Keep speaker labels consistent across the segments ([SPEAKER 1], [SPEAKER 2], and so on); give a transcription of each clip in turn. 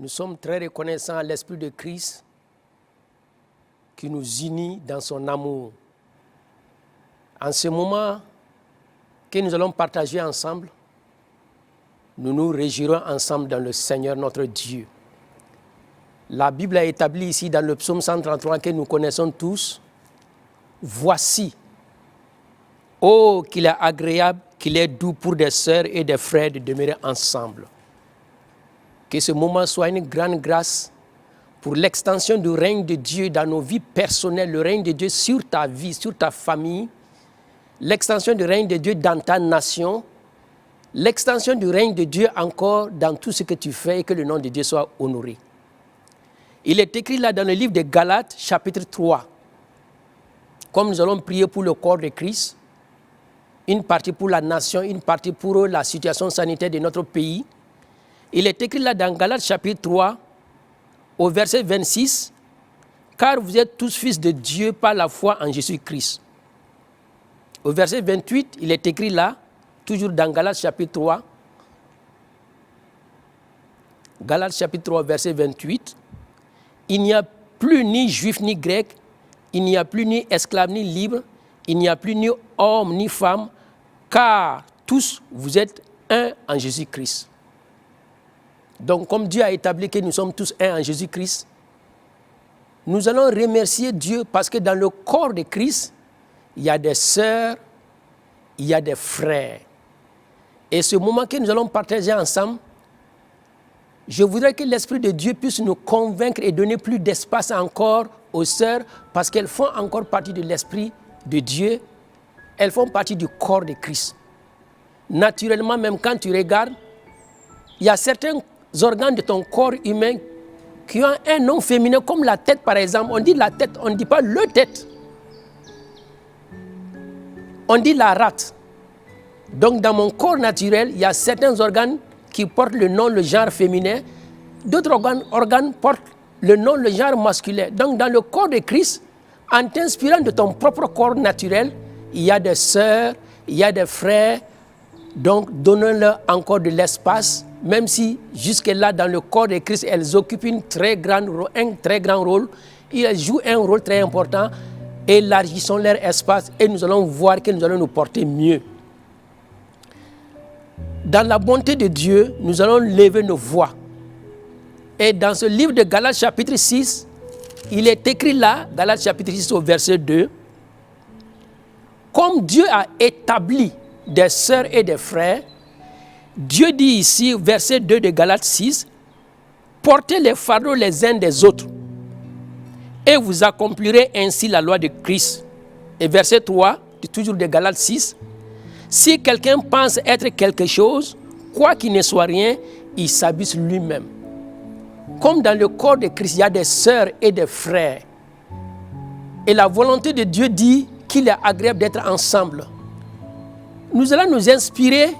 [SPEAKER 1] Nous sommes très reconnaissants à l'Esprit de Christ qui nous unit dans son amour. En ce moment que nous allons partager ensemble, nous nous réjouirons ensemble dans le Seigneur notre Dieu. La Bible a établi ici dans le psaume 133 que nous connaissons tous. Voici, oh qu'il est agréable, qu'il est doux pour des sœurs et des frères de demeurer ensemble. Que ce moment soit une grande grâce pour l'extension du règne de Dieu dans nos vies personnelles, le règne de Dieu sur ta vie, sur ta famille, l'extension du règne de Dieu dans ta nation, l'extension du règne de Dieu encore dans tout ce que tu fais et que le nom de Dieu soit honoré. Il est écrit là dans le livre de Galates, chapitre 3. Comme nous allons prier pour le corps de Christ, une partie pour la nation, une partie pour la situation sanitaire de notre pays. Il est écrit là dans Galates, chapitre 3, au verset 26, « Car vous êtes tous fils de Dieu par la foi en Jésus-Christ. » Au verset 28, il est écrit là, toujours dans Galates, chapitre 3, Galates, chapitre 3, verset 28, « Il n'y a plus ni juif ni grec, il n'y a plus ni esclave ni libre, il n'y a plus ni homme ni femme, car tous vous êtes un en Jésus-Christ. » Donc, comme Dieu a établi que nous sommes tous un en Jésus-Christ, nous allons remercier Dieu parce que dans le corps de Christ, il y a des sœurs, il y a des frères. Et ce moment que nous allons partager ensemble, je voudrais que l'Esprit de Dieu puisse nous convaincre et donner plus d'espace encore aux sœurs parce qu'elles font encore partie de l'Esprit de Dieu. Elles font partie du corps de Christ. Naturellement, même quand tu regardes, il y a certains organes de ton corps humain qui ont un nom féminin comme la tête par exemple. On dit la tête, on ne dit pas le tête. On dit la rate. Donc dans mon corps naturel, il y a certains organes qui portent le nom, le genre féminin. D'autres organes portent le nom, le genre masculin. Donc dans le corps de Christ, en t'inspirant de ton propre corps naturel, il y a des sœurs, il y a des frères. Donc donnons-leur encore de l'espace, même si jusque-là dans le corps de Christ, elles occupent un très grand rôle. Elles jouent un rôle très important. Élargissons leur espace et nous allons voir que nous allons nous porter mieux. Dans la bonté de Dieu, nous allons lever nos voix. Et dans ce livre de Galates chapitre 6, il est écrit là, Galates chapitre 6 au verset 2, « Comme Dieu a établi des sœurs et des frères, Dieu dit ici, verset 2 de Galates 6, « Portez les fardeaux les uns des autres, et vous accomplirez ainsi la loi de Christ. » Et verset 3, toujours de Galates 6, « Si quelqu'un pense être quelque chose, quoi qu'il ne soit rien, il s'abuse lui-même. » Comme dans le corps de Christ, il y a des sœurs et des frères. Et la volonté de Dieu dit qu'il est agréable d'être ensemble. Nous allons nous inspirer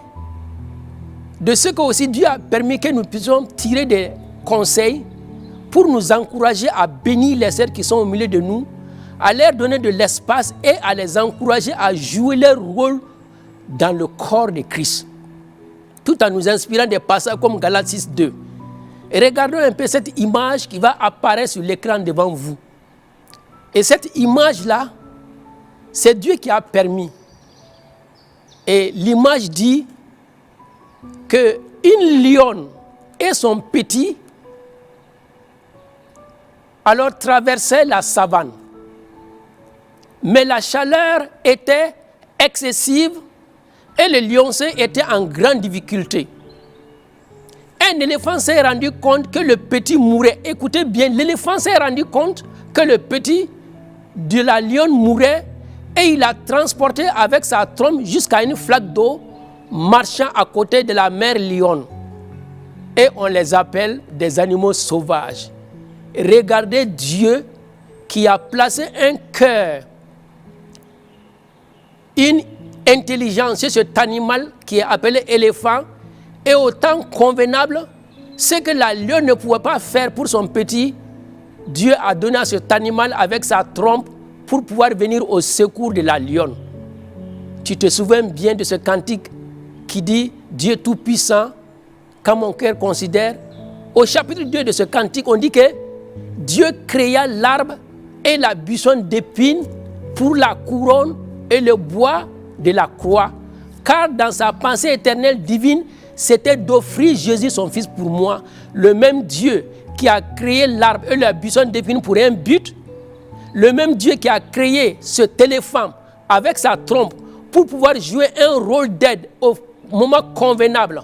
[SPEAKER 1] de ce que aussi Dieu a permis que nous puissions tirer des conseils pour nous encourager à bénir les sœurs qui sont au milieu de nous, à leur donner de l'espace et à les encourager à jouer leur rôle dans le corps de Christ. Tout en nous inspirant des passages comme Galates 6, 2. Et regardons un peu cette image qui va apparaître sur l'écran devant vous. Et cette image-là, c'est Dieu qui a permis. Et l'image dit qu'une lionne et son petit alors traversaient la savane. Mais la chaleur était excessive et le lionceau était en grande difficulté. Un éléphant s'est rendu compte que le petit mourait. Écoutez bien, l'éléphant s'est rendu compte que le petit de la lionne mourait et il l'a transporté avec sa trompe jusqu'à une flaque d'eau marchant à côté de la mère lionne. Et on les appelle des animaux sauvages. Regardez Dieu qui a placé un cœur, une intelligence chez cet animal qui est appelé éléphant. Et autant convenable, ce que la lionne ne pouvait pas faire pour son petit, Dieu a donné à cet animal avec sa trompe pour pouvoir venir au secours de la lionne. Tu te souviens bien de ce cantique qui dit « Dieu Tout-Puissant, quand mon cœur considère au chapitre 2 de ce cantique, on dit que Dieu créa l'arbre et la buissonne d'épines pour la couronne et le bois de la croix. Car dans sa pensée éternelle divine, c'était d'offrir Jésus son Fils pour moi. Le même Dieu qui a créé l'arbre et la buissonne d'épines pour un but, le même Dieu qui a créé cet éléphant avec sa trompe pour pouvoir jouer un rôle d'aide au moment convenable,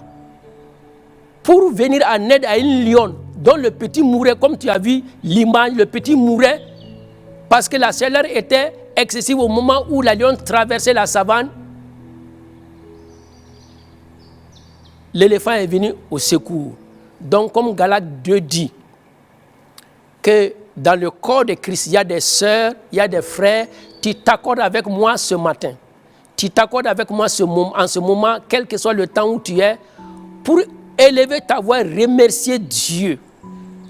[SPEAKER 1] pour venir en aide à une lionne dont le petit mourait, comme tu as vu l'image, le petit mourait parce que la chaleur était excessive au moment où la lionne traversait la savane. L'éléphant est venu au secours. Donc, comme Galates 2 dit, que dans le corps de Christ, il y a des sœurs, il y a des frères, tu t'accordes avec moi ce matin. Tu t'accordes avec moi en ce moment, quel que soit le temps où tu es, pour élever ta voix, remercier Dieu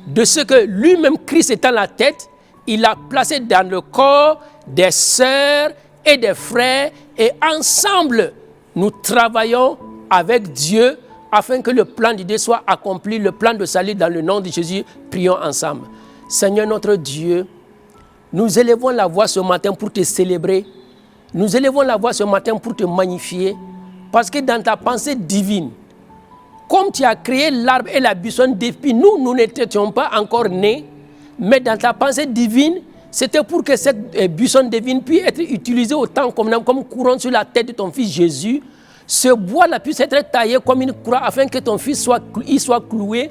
[SPEAKER 1] de ce que lui-même, Christ étant la tête, il a placé dans le corps des sœurs et des frères, et ensemble, nous travaillons avec Dieu afin que le plan de Dieu soit accompli, le plan de salut dans le nom de Jésus. Prions ensemble. Seigneur notre Dieu, nous élevons la voix ce matin pour te célébrer. Nous élevons la voix ce matin pour te magnifier, parce que dans ta pensée divine, comme tu as créé l'arbre et la buissonne d'épines, nous n'étions pas encore nés, mais dans ta pensée divine, c'était pour que cette buissonne d'épines puisse être utilisée au temps convenable comme couronne sur la tête de ton fils Jésus. Ce bois-là puisse être taillé comme une croix afin que ton fils soit cloué.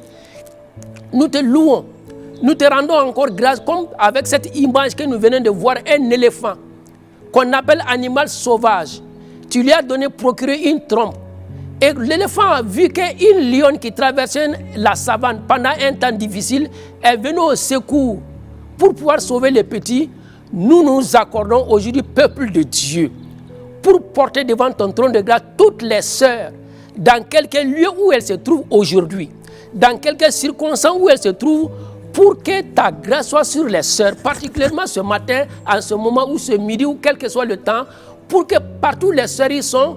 [SPEAKER 1] Nous te louons. Nous te rendons encore grâce, comme avec cette image que nous venons de voir, un éléphant qu'on appelle animal sauvage. Tu lui as donné procurer une trompe. Et l'éléphant a vu qu'une lionne qui traversait la savane pendant un temps difficile est venue au secours pour pouvoir sauver les petits. Nous nous accordons aujourd'hui, peuple de Dieu, pour porter devant ton trône de grâce toutes les sœurs, dans quelque lieu où elles se trouvent aujourd'hui, dans quelques circonstances où elles se trouvent, pour que ta grâce soit sur les sœurs, particulièrement ce matin, en ce moment ou ce midi, ou quel que soit le temps, pour que partout les sœurs y sont,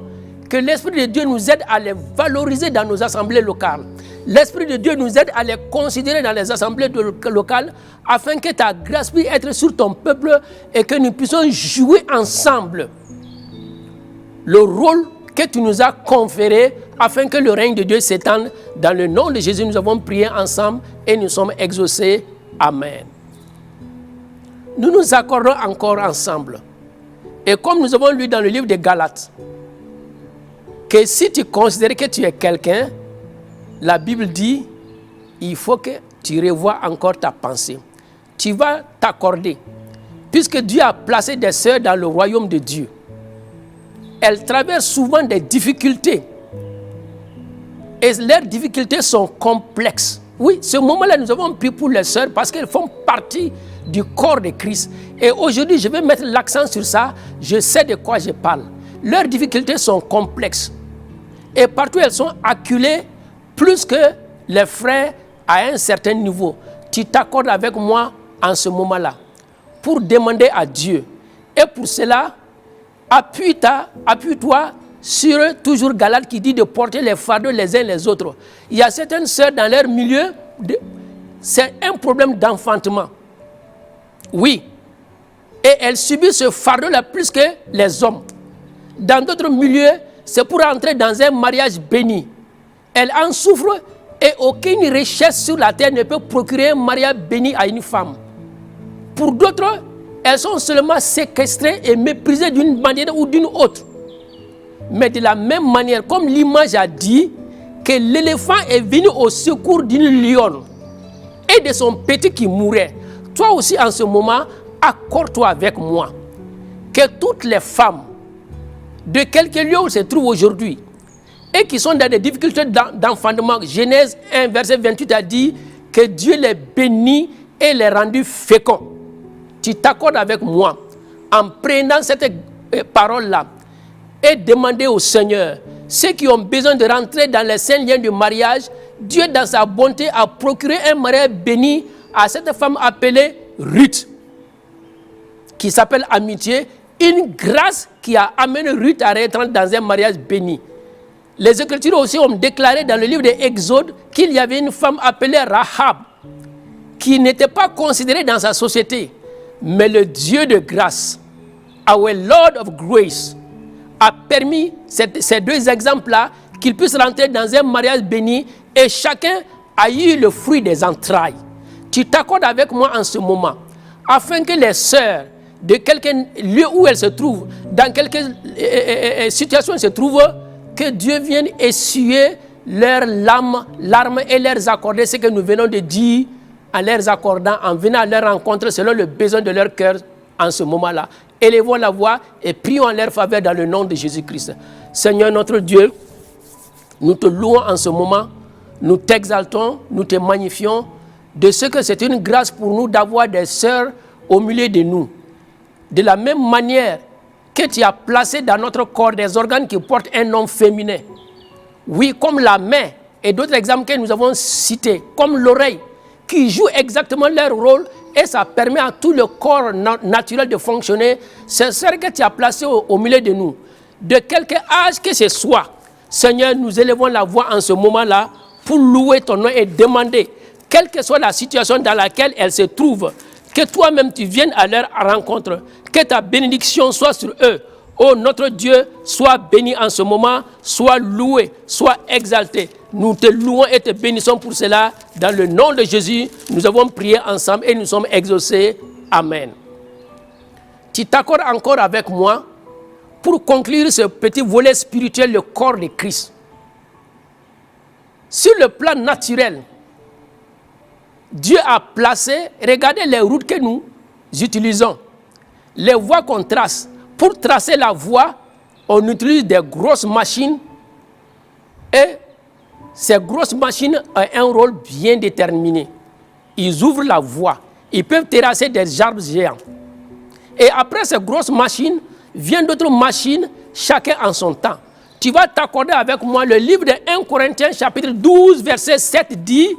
[SPEAKER 1] que l'Esprit de Dieu nous aide à les valoriser dans nos assemblées locales. L'Esprit de Dieu nous aide à les considérer dans les assemblées locales, afin que ta grâce puisse être sur ton peuple et que nous puissions jouer ensemble le rôle que tu nous as conféré, afin que le règne de Dieu s'étende. Dans le nom de Jésus, nous avons prié ensemble et nous sommes exaucés. Amen. Nous nous accordons encore ensemble. Et comme nous avons lu dans le livre de Galates, que si tu considères que tu es quelqu'un, la Bible dit, il faut que tu revoies encore ta pensée. Tu vas t'accorder. Puisque Dieu a placé des sœurs dans le royaume de Dieu, elles traversent souvent des difficultés. Et leurs difficultés sont complexes. Oui, ce moment-là, nous avons pris pour les sœurs parce qu'elles font partie du corps de Christ. Et aujourd'hui, je vais mettre l'accent sur ça. Je sais de quoi je parle. Leurs difficultés sont complexes. Et partout, elles sont acculées plus que les frères à un certain niveau. Tu t'accordes avec moi en ce moment-là pour demander à Dieu. Et pour cela, appuie-toi sur toujours Galates qui dit de porter les fardeaux les uns les autres. Il y a certaines sœurs dans leur milieu, c'est un problème d'enfantement. Oui. Et elles subissent ce fardeau-là plus que les hommes. Dans d'autres milieux, c'est pour entrer dans un mariage béni. Elles en souffrent et aucune richesse sur la terre ne peut procurer un mariage béni à une femme. Pour d'autres, elles sont seulement séquestrées et méprisées d'une manière ou d'une autre. Mais de la même manière, comme l'image a dit, que l'éléphant est venu au secours d'une lionne et de son petit qui mourait. Toi aussi, en ce moment, accorde-toi avec moi que toutes les femmes de quelque lieu où se trouvent aujourd'hui et qui sont dans des difficultés d'enfantement, Genèse 1, verset 28 a dit que Dieu les bénit et les rendit féconds. Tu t'accordes avec moi en prenant cette parole-là et demander au Seigneur, ceux qui ont besoin de rentrer dans les saints liens du mariage, Dieu dans sa bonté a procuré un mariage béni à cette femme appelée Ruth, qui s'appelle Amitié, une grâce qui a amené Ruth à rentrer dans un mariage béni. Les Écritures aussi ont déclaré dans le livre de Exode qu'il y avait une femme appelée Rahab qui n'était pas considérée dans sa société. Mais le Dieu de grâce, our Lord of Grace, a permis ces deux exemples-là qu'ils puissent rentrer dans un mariage béni et chacun a eu le fruit des entrailles. Tu t'accordes avec moi en ce moment afin que les sœurs de quelque lieu où elles se trouvent, dans quelque situation elles se trouvent, que Dieu vienne essuyer leurs larmes et leur accorder ce que nous venons de dire en leur accordant, en venant à leur rencontre selon le besoin de leur cœur en ce moment-là. Élevons la voix et prions en leur faveur dans le nom de Jésus-Christ. Seigneur notre Dieu, nous te louons en ce moment, nous t'exaltons, nous te magnifions de ce que c'est une grâce pour nous d'avoir des sœurs au milieu de nous. De la même manière que tu as placé dans notre corps des organes qui portent un nom féminin. Oui, comme la main et d'autres exemples que nous avons cités, comme l'oreille, qui jouent exactement leur rôle et ça permet à tout le corps naturel de fonctionner. C'est ça que tu as placé au milieu de nous. De quelque âge que ce soit, Seigneur, nous élevons la voix en ce moment-là pour louer ton nom et demander, quelle que soit la situation dans laquelle elle se trouve, que toi-même tu viennes à leur rencontre, que ta bénédiction soit sur eux. Oh notre Dieu, sois béni en ce moment, sois loué, sois exalté. Nous te louons et te bénissons pour cela. Dans le nom de Jésus, nous avons prié ensemble et nous sommes exaucés. Amen. Tu t'accordes encore avec moi pour conclure ce petit volet spirituel, le corps de Christ. Sur le plan naturel, Dieu a placé, regardez les routes que nous utilisons, les voies qu'on trace. Pour tracer la voie, on utilise des grosses machines et ces grosses machines ont un rôle bien déterminé. Ils ouvrent la voie, ils peuvent terrasser des arbres géants. Et après ces grosses machines, viennent d'autres machines, chacun en son temps. Tu vas t'accorder avec moi, le livre de 1 Corinthiens chapitre 12, verset 7 dit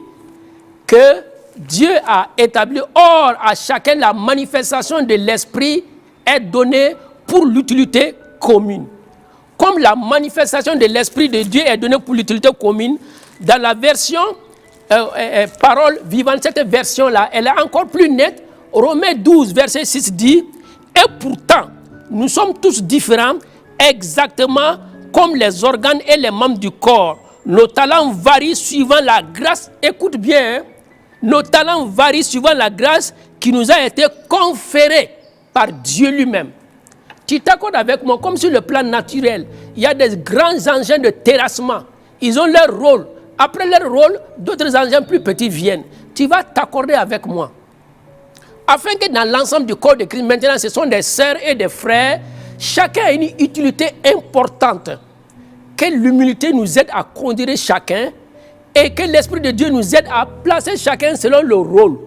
[SPEAKER 1] que Dieu a établi, or à chacun la manifestation de l'esprit est donnée pour l'utilité commune. Comme la manifestation de l'esprit de Dieu est donnée pour l'utilité commune, dans la version parole vivante, cette version-là, elle est encore plus nette. Romains 12, verset 6 dit, et pourtant, nous sommes tous différents, exactement comme les organes et les membres du corps. Nos talents varient suivant la grâce, écoute bien, hein, nos talents varient suivant la grâce qui nous a été conférée par Dieu lui-même. Tu t'accordes avec moi, comme sur le plan naturel, il y a des grands engins de terrassement. Ils ont leur rôle. Après leur rôle, d'autres engins plus petits viennent. Tu vas t'accorder avec moi. Afin que dans l'ensemble du corps de Christ, maintenant ce sont des sœurs et des frères, chacun a une utilité importante. Que l'humilité nous aide à conduire chacun et que l'Esprit de Dieu nous aide à placer chacun selon le rôle.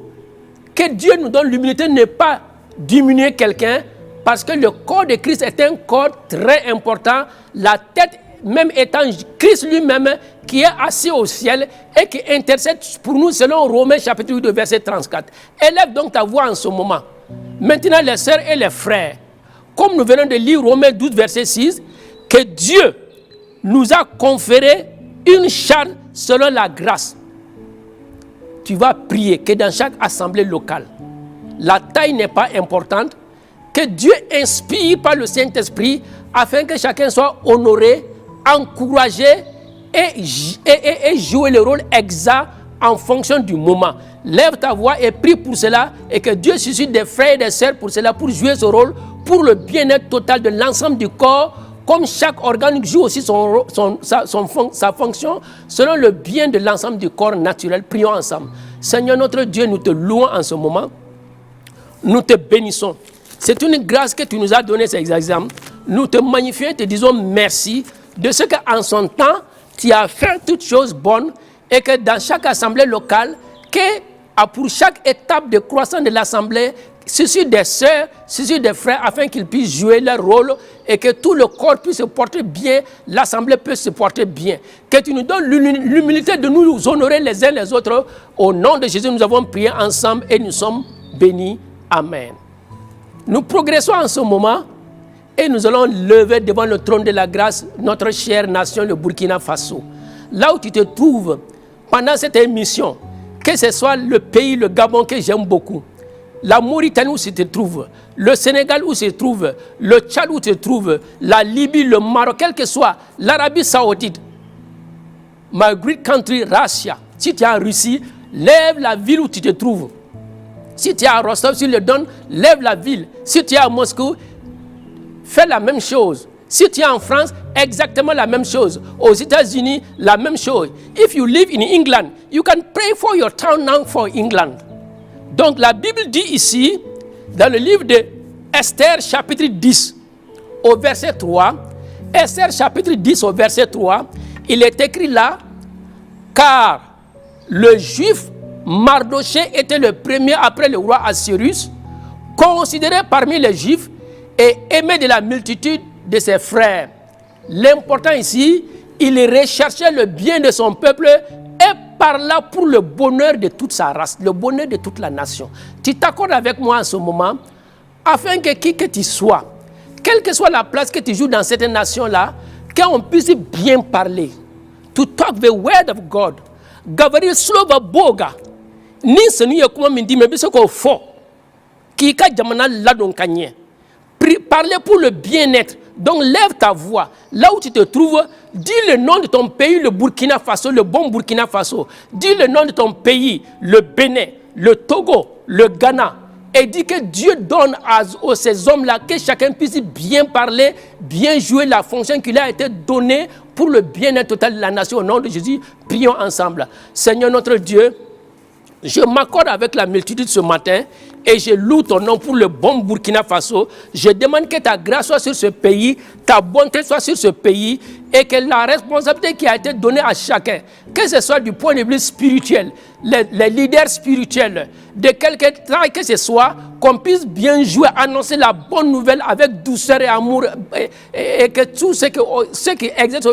[SPEAKER 1] Que Dieu nous donne l'humilité de ne pas diminuer quelqu'un, parce que le corps de Christ est un corps très important, la tête même étant Christ lui-même qui est assis au ciel et qui intercède pour nous selon Romains chapitre 8 verset 34. Élève donc ta voix en ce moment. Maintenant les sœurs et les frères, comme nous venons de lire Romains 12 verset 6, que Dieu nous a conféré une charge selon la grâce. Tu vas prier que dans chaque assemblée locale, la taille n'est pas importante, que Dieu inspire par le Saint-Esprit afin que chacun soit honoré, encouragé et jouer le rôle exact en fonction du moment. Lève ta voix et prie pour cela et que Dieu suscite des frères et des sœurs pour cela, pour jouer ce rôle, pour le bien-être total de l'ensemble du corps, comme chaque organe joue aussi sa fonction selon le bien de l'ensemble du corps naturel. Prions ensemble. Seigneur notre Dieu, nous te louons en ce moment. Nous te bénissons. C'est une grâce que tu nous as donné ces exemples. Nous te magnifions et te disons merci de ce qu'en son temps, tu as fait toutes choses bonnes et que dans chaque assemblée locale, que pour chaque étape de croissance de l'assemblée, suscite des sœurs, suscite des frères afin qu'ils puissent jouer leur rôle et que tout le corps puisse se porter bien, l'assemblée puisse se porter bien. Que tu nous donnes l'humilité de nous honorer les uns les autres. Au nom de Jésus, nous avons prié ensemble et nous sommes bénis. Amen. Nous progressons en ce moment et nous allons lever devant le trône de la grâce notre chère nation, le Burkina Faso. Là où tu te trouves pendant cette émission, que ce soit le pays, le Gabon que j'aime beaucoup, la Mauritanie où tu te trouves, le Sénégal où tu te trouves, le Tchad où tu te trouves, la Libye, le Maroc, quel que soit, l'Arabie Saoudite, my great country, Russia. Si tu es en Russie, lève la ville où tu te trouves. Si tu es à Rostov, sur le Don, lève la ville. Si tu es à Moscou, fais la même chose. Si tu es en France, exactement la même chose. Aux États-Unis, la même chose. If you live in England, you can pray for your town now for England. Donc la Bible dit ici, dans le livre de Esther chapitre 10, au verset 3, Esther chapitre 10 au verset 3, il est écrit là, car le juif Mardochée était le premier après le roi Assyrus, considéré parmi les juifs et aimé de la multitude de ses frères. L'important ici, il recherchait le bien de son peuple et parla pour le bonheur de toute sa race, le bonheur de toute la nation. Tu t'accordes avec moi en ce moment, afin que qui que tu sois, quelle que soit la place que tu joues dans cette nation-là, qu'on puisse bien parler. To talk the word of God. Gavari slova boga. Ni senu yakuma mindi mebiso ko fo. Ki ka jamana ladon kanye. Parler pour le bien-être. Donc lève ta voix. Là où tu te trouves, dis le nom de ton pays, le Burkina Faso, le bon Burkina Faso. Dis le nom de ton pays, le Bénin, le Togo, le Ghana. Et dis que Dieu donne à ces hommes-là que chacun puisse bien parler, bien jouer la fonction qui lui a été donnée pour le bien-être total de la nation. Au nom de Jésus, prions ensemble. Seigneur notre Dieu, je m'accorde avec la multitude ce matin et je loue ton nom pour le bon Burkina Faso. Je demande que ta grâce soit sur ce pays, ta bonté soit sur ce pays et que la responsabilité qui a été donnée à chacun, que ce soit du point de vue spirituel, les leaders spirituels, de quelque travail que ce soit, qu'on puisse bien jouer, annoncer la bonne nouvelle avec douceur et amour et que tous ceux qui exercent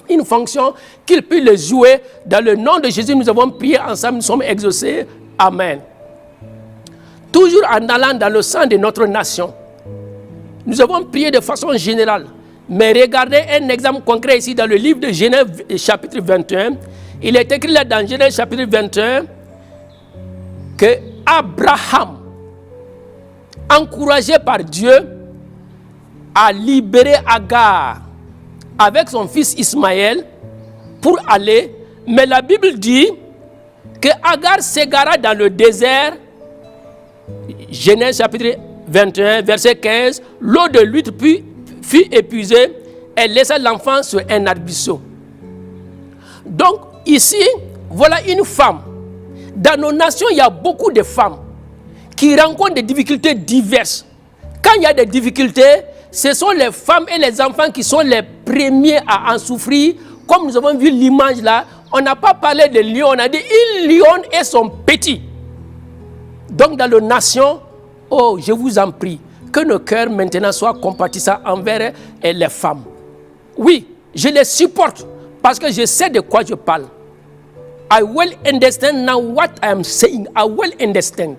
[SPEAKER 1] une fonction, qu'ils puissent le jouer. Dans le nom de Jésus, nous avons prié ensemble, nous sommes exaucés. Amen. Toujours en allant dans le sang de notre nation, nous avons prié de façon générale. Mais regardez un exemple concret ici dans le livre de Genèse chapitre 21. Il est écrit là dans Genèse chapitre 21 que Abraham, encouragé par Dieu, a libéré Agar avec son fils Ismaël pour aller. Mais la Bible dit que Agar s'égara dans le désert. Genèse chapitre 21, verset 15. L'eau de l'huître fut épuisée. Elle laissa l'enfant sur un arbrisseau. Donc, ici, voilà une femme. Dans nos nations, il y a beaucoup de femmes qui rencontrent des difficultés diverses. Quand il y a des difficultés, ce sont les femmes et les enfants qui sont les premiers à en souffrir. Comme nous avons vu l'image là, on n'a pas parlé de lion, on a dit une lionne et son petit. Donc dans nos nations, oh, je vous en prie, que nos cœurs maintenant soient compatissants envers les femmes. Oui, je les supporte parce que je sais de quoi je parle. I will understand now what I am saying. I will understand.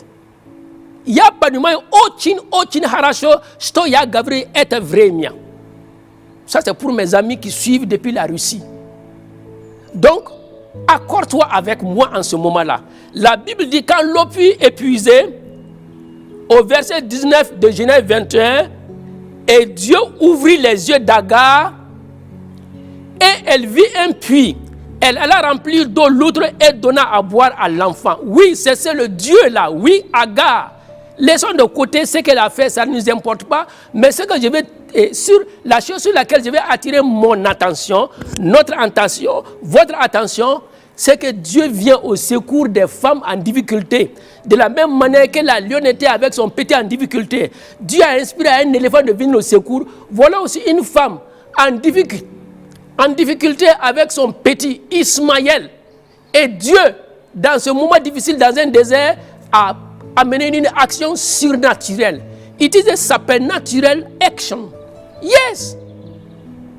[SPEAKER 1] Ya panuma ochin harasho sto ya gavri est vrai mien. Ça c'est pour mes amis qui suivent depuis la Russie. Donc, accorde-toi avec moi en ce moment-là. La Bible dit quand l'eau fut épuisée, au verset 19 de Genèse 21, et Dieu ouvrit les yeux d'Agar et elle vit un puits. Elle alla remplir d'eau l'outre et donna à boire à l'enfant. Oui, c'est le Dieu là. Oui, Agar. Laissons de côté ce qu'elle a fait, ça ne nous importe pas. Mais ce que je vais, la chose sur laquelle je vais attirer mon attention, notre attention, votre attention, c'est que Dieu vient au secours des femmes en difficulté. De la même manière que la lionne était avec son petit en difficulté. Dieu a inspiré à un éléphant de venir au secours. Voilà aussi une femme en difficulté avec son petit Ismaël. Et Dieu, dans ce moment difficile, dans un désert, a amené une action surnaturelle. It is a supernatural action. Yes.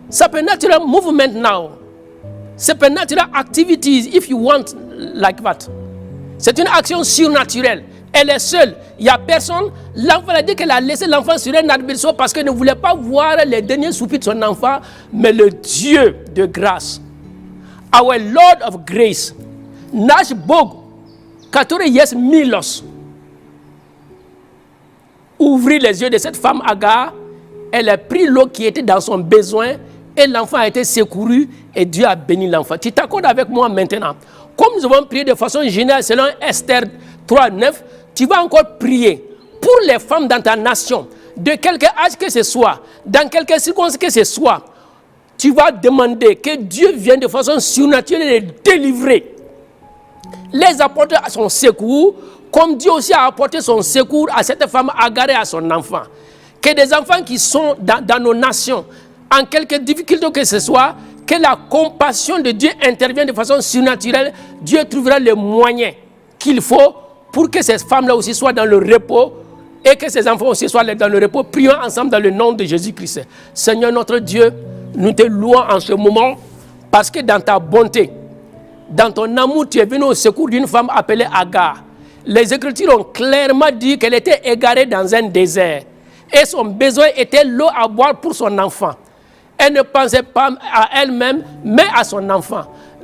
[SPEAKER 1] Supernatural movement now. Supernatural activities, if you want like that. C'est une action surnaturelle. Elle est seule. Il n'y a personne. L'enfant a dit qu'elle a laissé l'enfant sur un arbrisseau parce qu'elle ne voulait pas voir les derniers soupirs de son enfant. Mais le Dieu de grâce, our Lord of grace, Nash Bog, 14 yes milos, ouvrit les yeux de cette femme Agar. Elle a pris l'eau qui était dans son besoin et l'enfant a été secouru et Dieu a béni l'enfant. Tu t'accordes avec moi maintenant. Comme nous avons prié de façon générale selon Esther 3:9, tu vas encore prier pour les femmes dans ta nation, de quelque âge que ce soit, dans quelque circonstance que ce soit. Tu vas demander que Dieu vienne de façon surnaturelle les délivrer, les apporter à son secours, comme Dieu aussi a apporté son secours à cette femme Agar et à son enfant. Que des enfants qui sont dans nos nations, en quelque difficulté que ce soit, que la compassion de Dieu intervienne de façon surnaturelle. Dieu trouvera les moyens qu'il faut pour que ces femmes-là aussi soient dans le repos et que ces enfants aussi soient dans le repos. Prions ensemble dans le nom de Jésus-Christ. Seigneur notre Dieu, nous te louons en ce moment parce que dans ta bonté, dans ton amour, tu es venu au secours d'une femme appelée Agar. Les Écritures ont clairement dit qu'elle était égarée dans un désert et son besoin était l'eau à boire pour son enfant. Elle ne pensait pas à elle-même, mais à son enfant.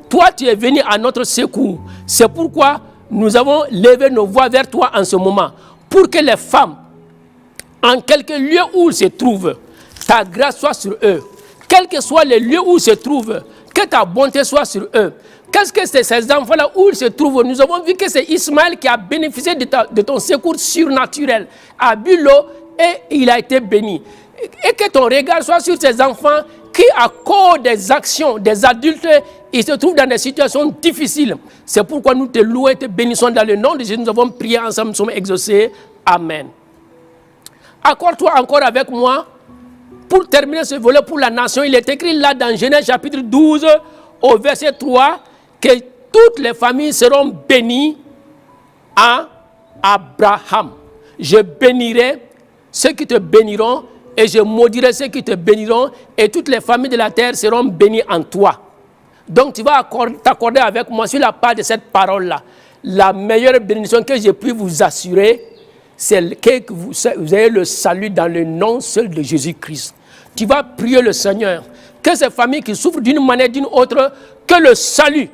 [SPEAKER 1] Toi, tu es venu à notre secours. C'est pourquoi nous avons levé nos voix vers toi en ce moment, pour que les femmes, en quelque lieu où ils se trouvent, ta grâce soit sur eux. Quels que soient les lieux où ils se trouvent, que ta bonté soit sur eux. Qu'est-ce que c'est ces enfants-là où ils se trouvent? Nous avons vu que c'est Ismaël qui a bénéficié de ton secours surnaturel. A bu l'eau et il a été béni. Et que ton regard soit sur ces enfants qui, à cause des actions des adultes, ils se trouvent dans des situations difficiles. C'est pourquoi nous te louons et te bénissons dans le nom de Jésus. Nous avons prié ensemble, nous sommes exaucés. Amen. Accorde-toi encore avec moi pour terminer ce volet pour la nation. Il est écrit là dans Genèse chapitre 12 au verset 3 que toutes les familles seront bénies en Abraham. Je bénirai ceux qui te béniront et je maudirai ceux qui te béniront et toutes les familles de la terre seront bénies en toi. Donc tu vas t'accorder avec moi sur la part de cette parole-là. La meilleure bénédiction que je puis vous assurer, c'est que vous ayez le salut dans le nom seul de Jésus-Christ. Tu vas prier le Seigneur, que ces familles qui souffrent d'une manière ou d'une autre, que le salut,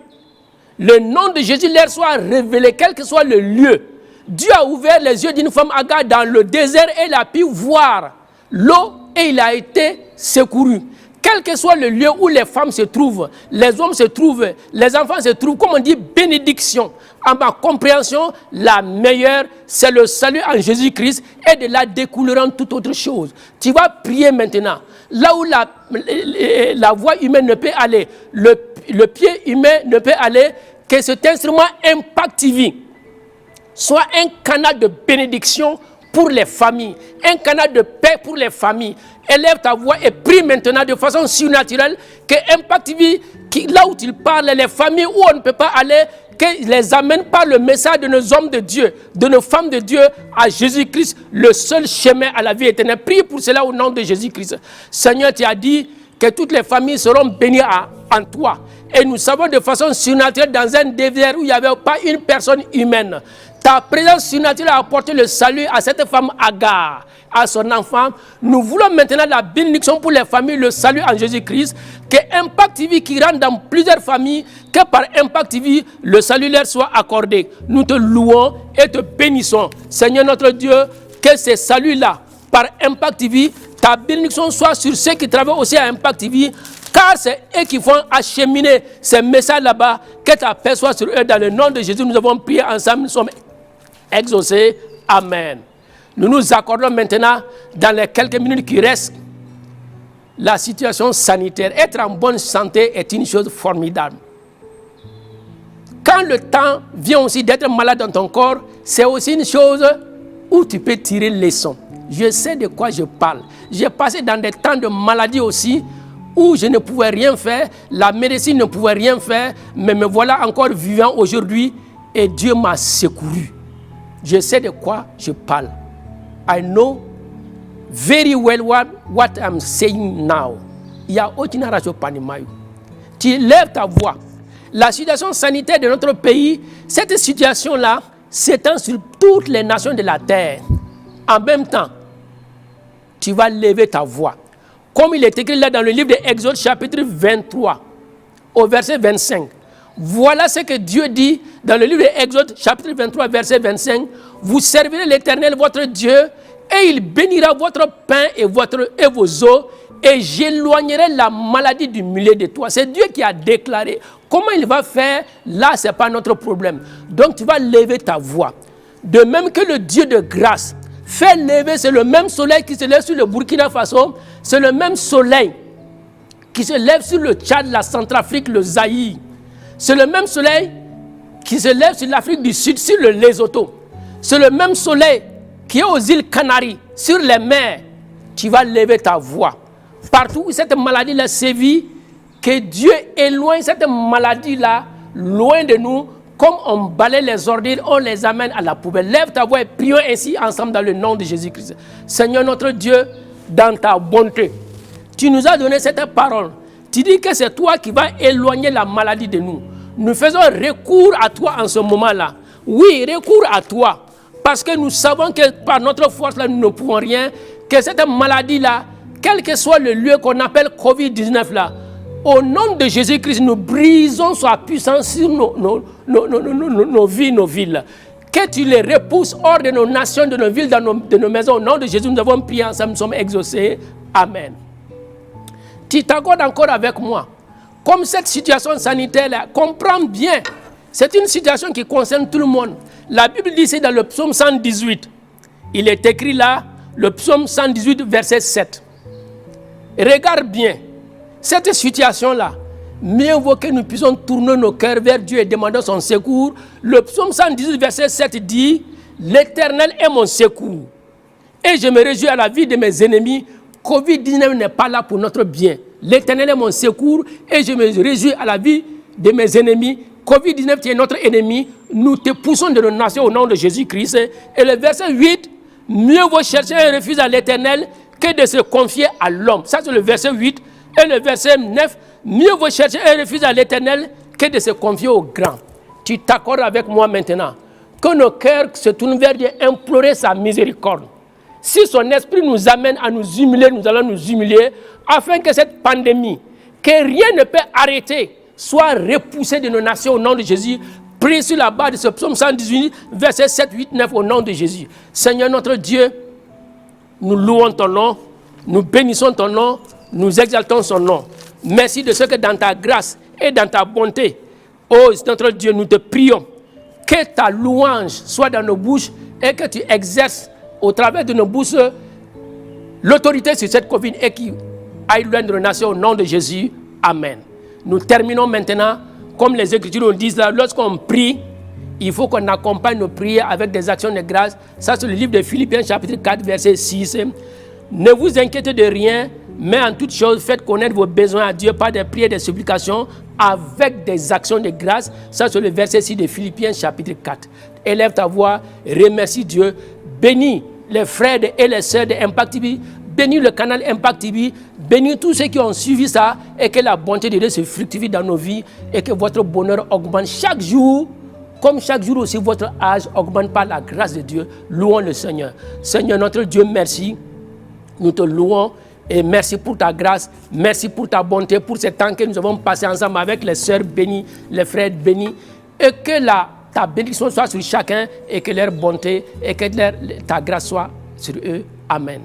[SPEAKER 1] le nom de Jésus leur soit révélé, quel que soit le lieu. Dieu a ouvert les yeux d'une femme Agar dans le désert et elle a pu voir l'eau et il a été secouru. Quel que soit le lieu où les femmes se trouvent, les hommes se trouvent, les enfants se trouvent, comme on dit, bénédiction. En ma compréhension, la meilleure, c'est le salut en Jésus-Christ et de là découleront toute autre chose. Tu vas prier maintenant. Là où la voix humaine ne peut aller, le pied humain ne peut aller, que cet instrument Impact TV soit un canal de bénédiction pour les familles, un canal de paix pour les familles. Élève ta voix et prie maintenant de façon surnaturelle que Impact TV, là où tu parles, les familles où on ne peut pas aller, que les amène par le message de nos hommes de Dieu, de nos femmes de Dieu à Jésus-Christ, le seul chemin à la vie éternelle. Prie pour cela au nom de Jésus-Christ. Seigneur, tu as dit que toutes les familles seront bénies en toi. Et nous savons de façon surnaturelle dans un désert où il n'y avait pas une personne humaine. Ta présence surnaturelle a apporté le salut à cette femme Agar, à son enfant. Nous voulons maintenant la bénédiction pour les familles, le salut en Jésus-Christ. Que Impact TV qui rentre dans plusieurs familles, que par Impact TV, le salut leur soit accordé. Nous te louons et te bénissons. Seigneur notre Dieu, que ces saluts-là, par Impact TV, ta bénédiction soit sur ceux qui travaillent aussi à Impact TV, car c'est eux qui vont acheminer ces messages là-bas. Que ta paix soit sur eux dans le nom de Jésus. Nous avons prié ensemble, nous sommes exaucés. Amen. Nous nous accordons maintenant, dans les quelques minutes qui restent, la situation sanitaire. Être en bonne santé est une chose formidable. Quand le temps vient aussi d'être malade dans ton corps, c'est aussi une chose où tu peux tirer leçon. Je sais de quoi je parle. J'ai passé dans des temps de maladie aussi, où je ne pouvais rien faire, la médecine ne pouvait rien faire, mais me voilà encore vivant aujourd'hui et Dieu m'a secouru. Je sais de quoi je parle. I know very well what I'm saying now. Il y a aucune raison panimayu. Tu lèves ta voix. La situation sanitaire de notre pays, cette situation-là, s'étend sur toutes les nations de la terre. En même temps, tu vas lever ta voix. Comme il est écrit là dans le livre de Exode chapitre 23, au verset 25. Voilà ce que Dieu dit dans le livre de Exode chapitre 23, verset 25. Vous servirez l'Éternel votre Dieu et il bénira votre pain et vos eaux et j'éloignerai la maladie du milieu de toi. C'est Dieu qui a déclaré. Comment il va faire? Là, ce n'est pas notre problème. Donc, tu vas lever ta voix. De même que le Dieu de grâce fait lever, c'est le même soleil qui se lève sur le Burkina Faso, c'est le même soleil qui se lève sur le Tchad, la Centrafrique, le Zaïre. C'est le même soleil qui se lève sur l'Afrique du Sud, sur le Lesotho. C'est le même soleil qui est aux îles Canaries, sur les mers. Tu vas lever ta voix. Partout où cette maladie-là sévit, que Dieu éloigne cette maladie-là loin de nous. Comme on balaye les ordures, on les amène à la poubelle. Lève ta voix et prions ainsi ensemble dans le nom de Jésus-Christ. Seigneur notre Dieu, dans ta bonté, tu nous as donné cette parole. Tu dis que c'est toi qui vas éloigner la maladie de nous. Nous faisons recours à toi en ce moment-là. Oui, recours à toi. Parce que nous savons que par notre force, là, nous ne pouvons rien. Que cette maladie-là, quel que soit le lieu qu'on appelle Covid-19 là, au nom de Jésus-Christ, nous brisons sa puissance sur nos vies, nos villes. Que tu les repousses hors de nos nations, de nos villes, de nos maisons. Au nom de Jésus, nous avons prié ensemble, nous sommes exaucés. Amen. Tu t'accordes encore avec moi. Comme cette situation sanitaire-là, comprends bien. C'est une situation qui concerne tout le monde. La Bible dit c'est dans le psaume 118. Il est écrit là, le psaume 118, verset 7. Regarde bien. Cette situation-là, mieux vaut que nous puissions tourner nos cœurs vers Dieu et demander son secours. Le psaume 118, verset 7 dit « L'Éternel est mon secours. Et je me réjouis à la vie de mes ennemis. Covid-19 n'est pas là pour notre bien. L'Éternel est mon secours et je me réjouis à la vie de mes ennemis. Covid-19 qui est notre ennemi. Nous te poussons de nos nations au nom de Jésus-Christ. » Et le verset 8, « Mieux vaut chercher un refuge à l'Éternel que de se confier à l'homme. » Ça c'est le verset 8. Et le verset 9, mieux vaut chercher un refuge à l'Éternel que de se confier au grand. Tu t'accordes avec moi maintenant que nos cœurs se tournent vers Dieu, implorer sa miséricorde. Si son esprit nous amène à nous humilier, nous allons nous humilier, afin que cette pandémie, que rien ne peut arrêter, soit repoussée de nos nations au nom de Jésus. Prie sur la base de ce psaume 118, verset 7, 8, 9, au nom de Jésus. Seigneur notre Dieu, nous louons ton nom, nous bénissons ton nom, nous exaltons son nom. Merci de ce que dans ta grâce et dans ta bonté, oh notre Dieu, nous te prions. Que ta louange soit dans nos bouches et que tu exerces au travers de nos bouches l'autorité sur cette Covid et qui aille loin de nos nations au nom de Jésus. Amen. Nous terminons maintenant, comme les Écritures nous disent là, lorsqu'on prie, il faut qu'on accompagne nos prières avec des actions de grâce. Ça, c'est le livre de Philippiens, chapitre 4, verset 6. Ne vous inquiétez de rien, mais en toute chose, faites connaître vos besoins à Dieu par des prières et des supplications avec des actions de grâce. Ça, c'est le verset 6 de Philippiens, chapitre 4. Élève ta voix, remercie Dieu, bénis les frères et les sœurs de Impact TV, bénis le canal Impact TV, bénis tous ceux qui ont suivi ça et que la bonté de Dieu se fructifie dans nos vies et que votre bonheur augmente chaque jour. Comme chaque jour aussi, votre âge augmente par la grâce de Dieu. Louons le Seigneur. Seigneur, notre Dieu, merci. Nous te louons et merci pour ta grâce, merci pour ta bonté, pour ce temps que nous avons passé ensemble avec les sœurs bénies, les frères bénis, et que ta bénédiction soit sur chacun et que leur bonté et que ta grâce soit sur eux. Amen.